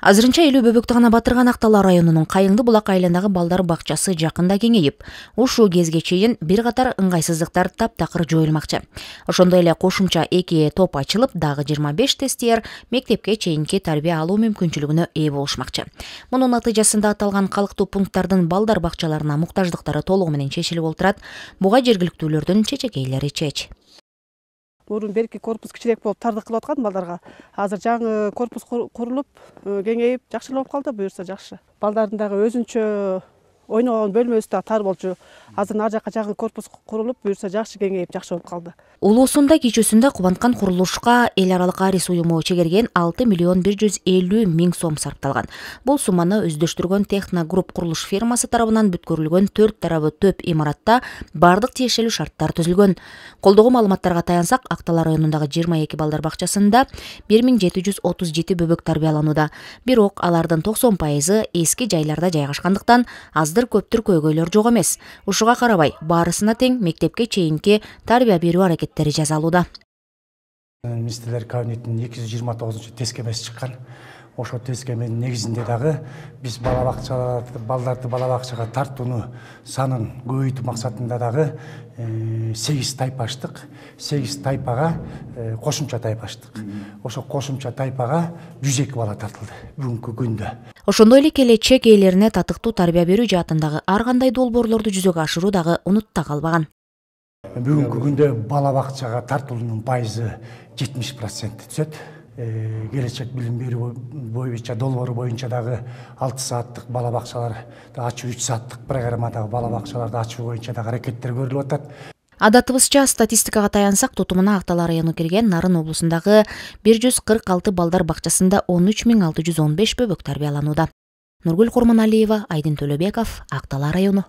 Азырынча элүү бөбөктү гана батырган Актала районунун Кайыңды булак айылындагы балдар бакчасы жакында кеңейип, ушул кезге чейин бир катар ыңгайсыздыктар таптакыр жоюлмакчы. Ошондой эле кошумча 2 топ ачылып, дагы 25 тестиер мектепке чейинки тарбия алуу мүмкүнчүлүгүнө ээ болушмакчы. Мунун натыйжасында аталган калктуу пункттардын балдар бакчаларына муктаждыктары толугу менен чечилип олтурат. Буга жергиликтүүлөрдүн чечекейлери чеч. Мурун берки корпус кичирээк болуп тардык кылып аткан балдарга. Азыр жаңы корпус курулуп, кеңейип, жакшылап калды, буюрса жакшы. Балдардын дагы өзүнчө ойногон бөлмөсү да тар болчу. Азыр ар жакка жаңы корпус курулуп, буюрса жакшы кеңейип, жакшы болуп калды. Улуусунда кичүүсүндө кубанткан курулушка эл аралык Арис уюму чегерген 6.150.000 сом сарпталган. Бул сумманы өздөштүргөн Техногрупп курулуш фирмасы тарабынан бүткөрүлгөн 4 тарабы төп имаратта бардык тиешелүү шарттар түзүлгөн. Колдогу маалыматтарга таянсак, Актала районундагы 22 балдар бакчасында 1737 бөбөк тарбияланууда. Бирок алардын 90% эски жайларда жайгашкандыктан аздыр көптүр көйгөйлөр жок эмес. Ушуга карабай, баарысына тең мектепке чейинки тарбия берүү аракеттери жасалууда. Министрлер кабинетинин 229 тескемеси чыккан. Ошо тескеменин негизинде дагы биз балдарды бала бакчага тартууну санын көбөйтүү максатында дагы 8 тайпа ачтык. 8 тайпага кошумча тайпа ачтык. Ошо кошумча тайпага 102 бала тартылды бүгүнкү күндө. Ошондой эле келечек ээлерине татыктуу тарбия берүү жаатындагы ар кандай долбоорлорду жүзөгө ашыруу дагы унутта калбаган. Бүгүнкү күндө бала бакчага тартылуунун пайызы 70% түзөт. Келечек билим берүү боюнча долбоору боюнча дагы 6 сааттык бала бакчалар ачуу, 3 сааттык программадагы бала бакчаларды ачуу боюнча дагы аракеттер көрүлүп атат. Адатыбызча статистикага таянсак, тутумуна Актала району кирген Нарын облусундагы 146 балдар бакчасында 13.615 бөбөк тарбияланууда. Нургүл Курманалиева, Айдын Төлөбеков, Актала району.